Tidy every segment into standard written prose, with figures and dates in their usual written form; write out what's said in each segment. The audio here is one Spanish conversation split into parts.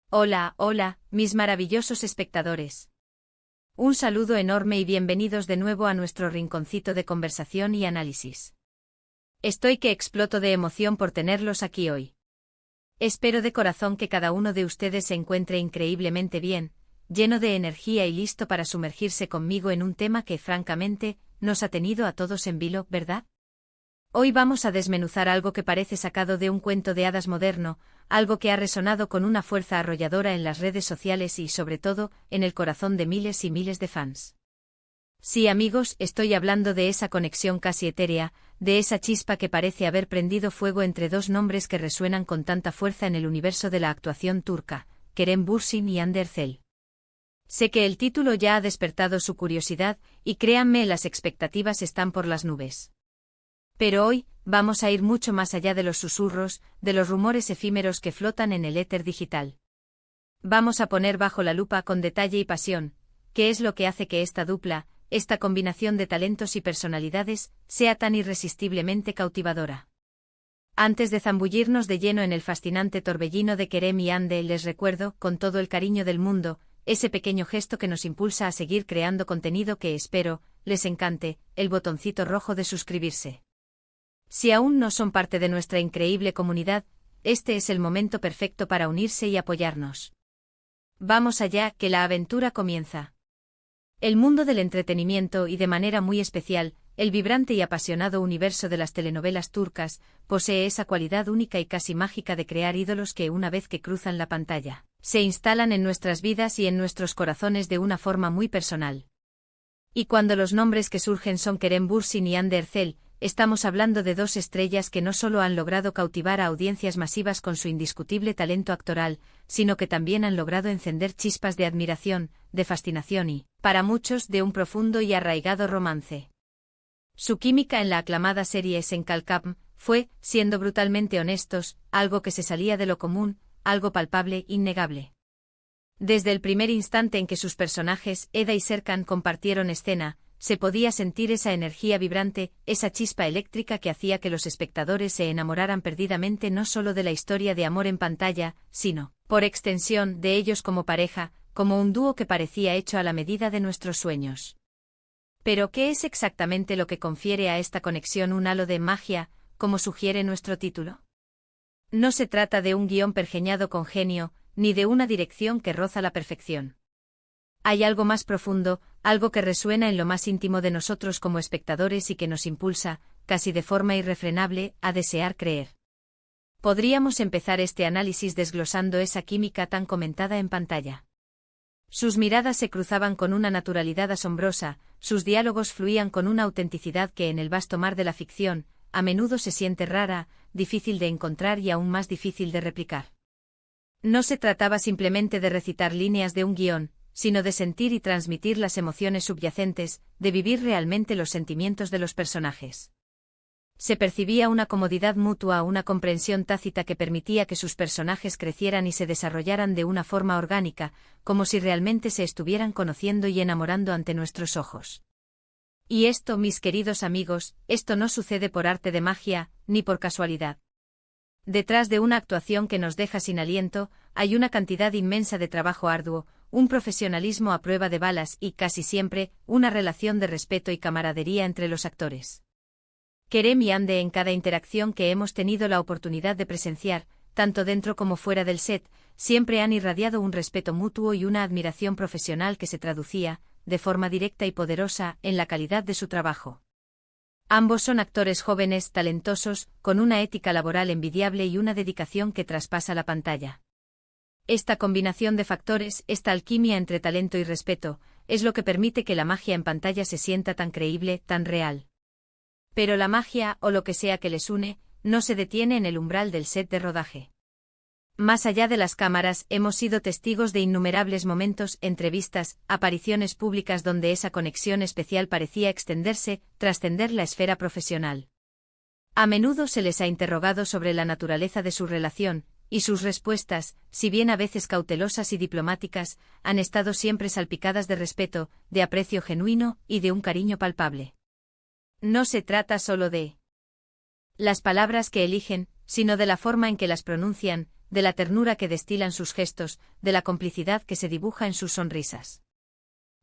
Hola, hola, mis maravillosos espectadores. Un saludo enorme y bienvenidos de nuevo a nuestro rinconcito de conversación y análisis. Estoy que exploto de emoción por tenerlos aquí hoy. Espero de corazón que cada uno de ustedes se encuentre increíblemente bien, lleno de energía y listo para sumergirse conmigo en un tema que, francamente, nos ha tenido a todos en vilo, ¿verdad? Hoy vamos a desmenuzar algo que parece sacado de un cuento de hadas moderno, algo que ha resonado con una fuerza arrolladora en las redes sociales y, sobre todo, en el corazón de miles y miles de fans. Sí, amigos, estoy hablando de esa conexión casi etérea, de esa chispa que parece haber prendido fuego entre dos nombres que resuenan con tanta fuerza en el universo de la actuación turca, Kerem Bürsin y Hande Erçel. Sé que el título ya ha despertado su curiosidad, y créanme, las expectativas están por las nubes. Pero hoy, vamos a ir mucho más allá de los susurros, de los rumores efímeros que flotan en el éter digital. Vamos a poner bajo la lupa con detalle y pasión, qué es lo que hace que esta dupla, esta combinación de talentos y personalidades, sea tan irresistiblemente cautivadora. Antes de zambullirnos de lleno en el fascinante torbellino de Kerem y Hande, les recuerdo, con todo el cariño del mundo, ese pequeño gesto que nos impulsa a seguir creando contenido que espero les encante, el botoncito rojo de suscribirse. Si aún no son parte de nuestra increíble comunidad, este es el momento perfecto para unirse y apoyarnos. Vamos allá, que la aventura comienza. El mundo del entretenimiento y, de manera muy especial, el vibrante y apasionado universo de las telenovelas turcas, posee esa cualidad única y casi mágica de crear ídolos que, una vez que cruzan la pantalla, se instalan en nuestras vidas y en nuestros corazones de una forma muy personal. Y cuando los nombres que surgen son Kerem Bürsin y Hande Erçel, estamos hablando de dos estrellas que no solo han logrado cautivar a audiencias masivas con su indiscutible talento actoral, sino que también han logrado encender chispas de admiración, de fascinación y, para muchos, de un profundo y arraigado romance. Su química en la aclamada serie Senkalkam fue, siendo brutalmente honestos, algo que se salía de lo común, algo palpable, innegable. Desde el primer instante en que sus personajes, Eda y Serkan, compartieron escena, se podía sentir esa energía vibrante, esa chispa eléctrica que hacía que los espectadores se enamoraran perdidamente no solo de la historia de amor en pantalla, sino, por extensión, de ellos como pareja, como un dúo que parecía hecho a la medida de nuestros sueños. Pero ¿qué es exactamente lo que confiere a esta conexión un halo de magia, como sugiere nuestro título? No se trata de un guión pergeñado con genio, ni de una dirección que roza la perfección. Hay algo más profundo, algo que resuena en lo más íntimo de nosotros como espectadores y que nos impulsa, casi de forma irrefrenable, a desear creer. Podríamos empezar este análisis desglosando esa química tan comentada en pantalla. Sus miradas se cruzaban con una naturalidad asombrosa, sus diálogos fluían con una autenticidad que en el vasto mar de la ficción, a menudo se siente rara, difícil de encontrar y aún más difícil de replicar. No se trataba simplemente de recitar líneas de un guión, sino de sentir y transmitir las emociones subyacentes, de vivir realmente los sentimientos de los personajes. Se percibía una comodidad mutua, una comprensión tácita que permitía que sus personajes crecieran y se desarrollaran de una forma orgánica, como si realmente se estuvieran conociendo y enamorando ante nuestros ojos. Y esto, mis queridos amigos, esto no sucede por arte de magia, ni por casualidad. Detrás de una actuación que nos deja sin aliento, hay una cantidad inmensa de trabajo arduo, un profesionalismo a prueba de balas y, casi siempre, una relación de respeto y camaradería entre los actores. Kerem y Hande, en cada interacción que hemos tenido la oportunidad de presenciar, tanto dentro como fuera del set, siempre han irradiado un respeto mutuo y una admiración profesional que se traducía, de forma directa y poderosa, en la calidad de su trabajo. Ambos son actores jóvenes, talentosos, con una ética laboral envidiable y una dedicación que traspasa la pantalla. Esta combinación de factores, esta alquimia entre talento y respeto, es lo que permite que la magia en pantalla se sienta tan creíble, tan real. Pero la magia, o lo que sea que les une, no se detiene en el umbral del set de rodaje. Más allá de las cámaras, hemos sido testigos de innumerables momentos, entrevistas, apariciones públicas donde esa conexión especial parecía extenderse, trascender la esfera profesional. A menudo se les ha interrogado sobre la naturaleza de su relación, y sus respuestas, si bien a veces cautelosas y diplomáticas, han estado siempre salpicadas de respeto, de aprecio genuino y de un cariño palpable. No se trata solo de las palabras que eligen, sino de la forma en que las pronuncian, de la ternura que destilan sus gestos, de la complicidad que se dibuja en sus sonrisas.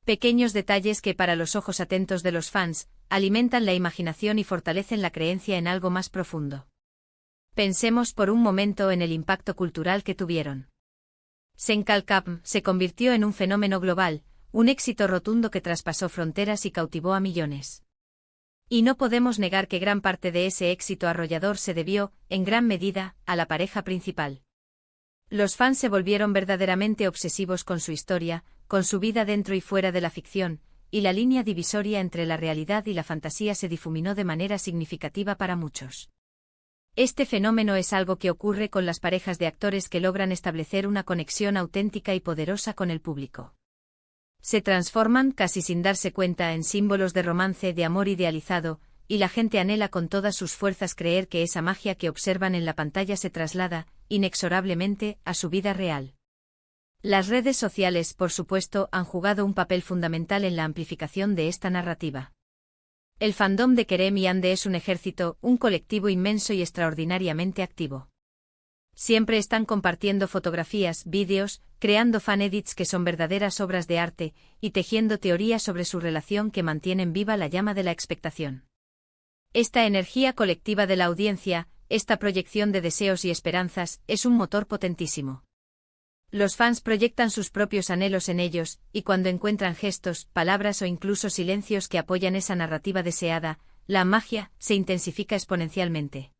Pequeños detalles que para los ojos atentos de los fans, alimentan la imaginación y fortalecen la creencia en algo más profundo. Pensemos por un momento en el impacto cultural que tuvieron. Senkalkam se convirtió en un fenómeno global, un éxito rotundo que traspasó fronteras y cautivó a millones. Y no podemos negar que gran parte de ese éxito arrollador se debió, en gran medida, a la pareja principal. Los fans se volvieron verdaderamente obsesivos con su historia, con su vida dentro y fuera de la ficción, y la línea divisoria entre la realidad y la fantasía se difuminó de manera significativa para muchos. Este fenómeno es algo que ocurre con las parejas de actores que logran establecer una conexión auténtica y poderosa con el público. Se transforman, casi sin darse cuenta, en símbolos de romance, de amor idealizado, y la gente anhela con todas sus fuerzas creer que esa magia que observan en la pantalla se traslada, inexorablemente, a su vida real. Las redes sociales, por supuesto, han jugado un papel fundamental en la amplificación de esta narrativa. El fandom de Kerem y Ande es un ejército, un colectivo inmenso y extraordinariamente activo. Siempre están compartiendo fotografías, vídeos, creando fan-edits que son verdaderas obras de arte, y tejiendo teorías sobre su relación que mantienen viva la llama de la expectación. Esta energía colectiva de la audiencia, esta proyección de deseos y esperanzas, es un motor potentísimo. Los fans proyectan sus propios anhelos en ellos, y cuando encuentran gestos, palabras o incluso silencios que apoyan esa narrativa deseada, la magia se intensifica exponencialmente.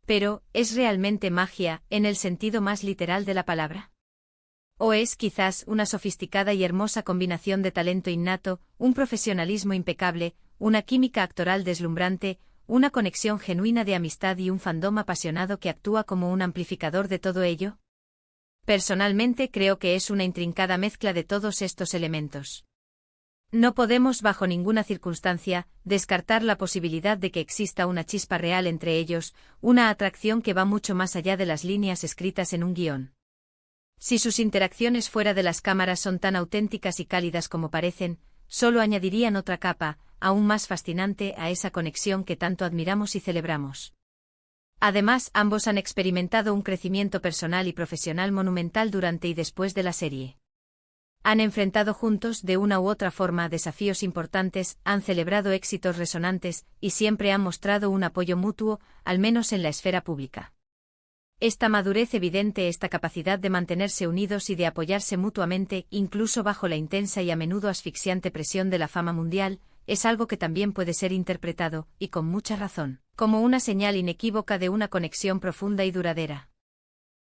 Pero, ¿es realmente magia, en el sentido más literal de la palabra? ¿O es quizás una sofisticada y hermosa combinación de talento innato, un profesionalismo impecable, una química actoral deslumbrante, una conexión genuina de amistad y un fandom apasionado que actúa como un amplificador de todo ello? Personalmente creo que es una intrincada mezcla de todos estos elementos. No podemos bajo ninguna circunstancia descartar la posibilidad de que exista una chispa real entre ellos, una atracción que va mucho más allá de las líneas escritas en un guión. Si sus interacciones fuera de las cámaras son tan auténticas y cálidas como parecen, solo añadirían otra capa, aún más fascinante, a esa conexión que tanto admiramos y celebramos. Además, ambos han experimentado un crecimiento personal y profesional monumental durante y después de la serie. Han enfrentado juntos, de una u otra forma, desafíos importantes, han celebrado éxitos resonantes, y siempre han mostrado un apoyo mutuo, al menos en la esfera pública. Esta madurez evidente, esta capacidad de mantenerse unidos y de apoyarse mutuamente, incluso bajo la intensa y a menudo asfixiante presión de la fama mundial, es algo que también puede ser interpretado, y con mucha razón, como una señal inequívoca de una conexión profunda y duradera.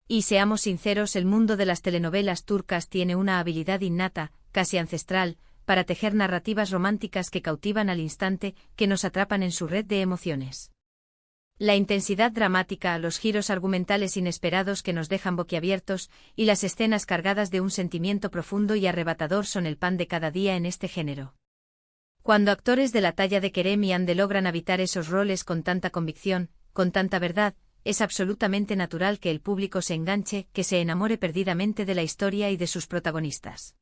Y seamos sinceros, el mundo de las telenovelas turcas tiene una habilidad innata, casi ancestral, para tejer narrativas románticas que cautivan al instante, que nos atrapan en su red de emociones. La intensidad dramática, los giros argumentales inesperados que nos dejan boquiabiertos, y las escenas cargadas de un sentimiento profundo y arrebatador son el pan de cada día en este género. Cuando actores de la talla de Kerem y Ande logran habitar esos roles con tanta convicción, con tanta verdad, es absolutamente natural que el público se enganche, que se enamore perdidamente de la historia y de sus protagonistas.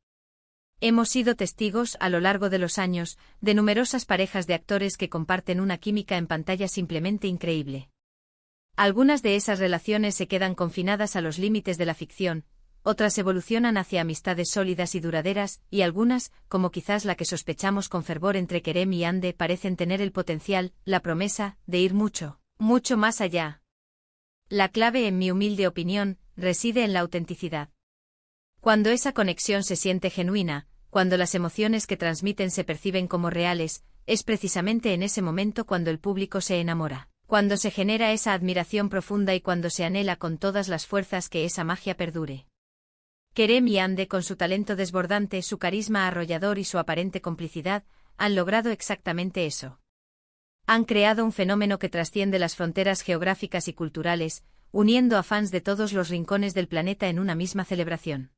Hemos sido testigos, a lo largo de los años, de numerosas parejas de actores que comparten una química en pantalla simplemente increíble. Algunas de esas relaciones se quedan confinadas a los límites de la ficción, otras evolucionan hacia amistades sólidas y duraderas, y algunas, como quizás la que sospechamos con fervor entre Kerem y Ande, parecen tener el potencial, la promesa, de ir mucho, mucho más allá. La clave, en mi humilde opinión, reside en la autenticidad. Cuando esa conexión se siente genuina, cuando las emociones que transmiten se perciben como reales, es precisamente en ese momento cuando el público se enamora, cuando se genera esa admiración profunda y cuando se anhela con todas las fuerzas que esa magia perdure. Kerem y Ande, con su talento desbordante, su carisma arrollador y su aparente complicidad, han logrado exactamente eso. Han creado un fenómeno que trasciende las fronteras geográficas y culturales, uniendo a fans de todos los rincones del planeta en una misma celebración.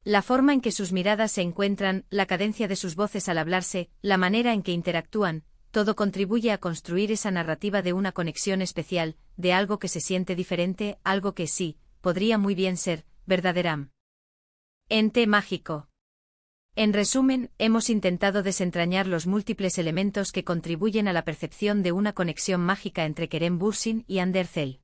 La forma en que sus miradas se encuentran, la cadencia de sus voces al hablarse, la manera en que interactúan, todo contribuye a construir esa narrativa de una conexión especial, de algo que se siente diferente, algo que sí, podría muy bien ser, verdadera. Ente mágico. En resumen, hemos intentado desentrañar los múltiples elementos que contribuyen a la percepción de una conexión mágica entre Kerem Bürsin y Ande Erçel.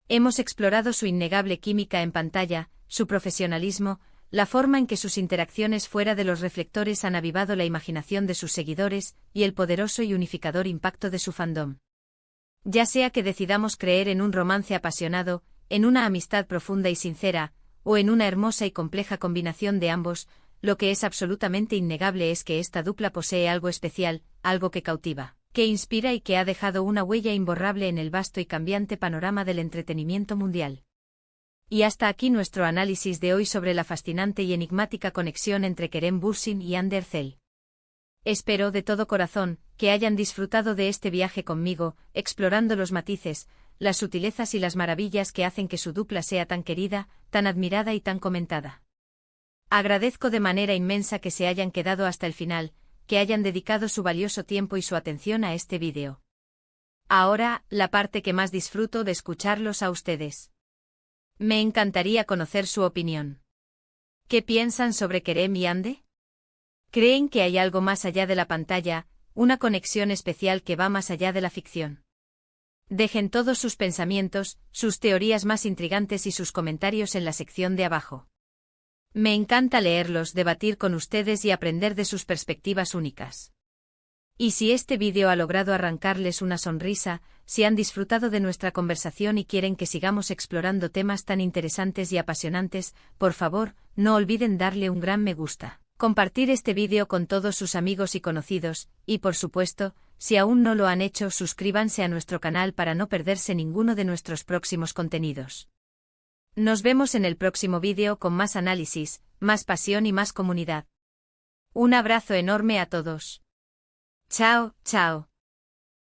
Hemos explorado su innegable química en pantalla, su profesionalismo, la forma en que sus interacciones fuera de los reflectores han avivado la imaginación de sus seguidores, y el poderoso y unificador impacto de su fandom. Ya sea que decidamos creer en un romance apasionado, en una amistad profunda y sincera, o en una hermosa y compleja combinación de ambos, lo que es absolutamente innegable es que esta dupla posee algo especial, algo que cautiva, que inspira y que ha dejado una huella imborrable en el vasto y cambiante panorama del entretenimiento mundial. Y hasta aquí nuestro análisis de hoy sobre la fascinante y enigmática conexión entre Kerem Bürsin y Hande Erçel. Espero de todo corazón que hayan disfrutado de este viaje conmigo, explorando los matices, las sutilezas y las maravillas que hacen que su dupla sea tan querida, tan admirada y tan comentada. Agradezco de manera inmensa que se hayan quedado hasta el final, que hayan dedicado su valioso tiempo y su atención a este vídeo. Ahora, la parte que más disfruto de escucharlos a ustedes. Me encantaría conocer su opinión. ¿Qué piensan sobre Kerem y Hande? ¿Creen que hay algo más allá de la pantalla, una conexión especial que va más allá de la ficción? Dejen todos sus pensamientos, sus teorías más intrigantes y sus comentarios en la sección de abajo. Me encanta leerlos, debatir con ustedes y aprender de sus perspectivas únicas. Y si este vídeo ha logrado arrancarles una sonrisa, si han disfrutado de nuestra conversación y quieren que sigamos explorando temas tan interesantes y apasionantes, por favor, no olviden darle un gran me gusta, compartir este vídeo con todos sus amigos y conocidos, y por supuesto, si aún no lo han hecho, suscríbanse a nuestro canal para no perderse ninguno de nuestros próximos contenidos. Nos vemos en el próximo vídeo con más análisis, más pasión y más comunidad. Un abrazo enorme a todos. Chao, chao.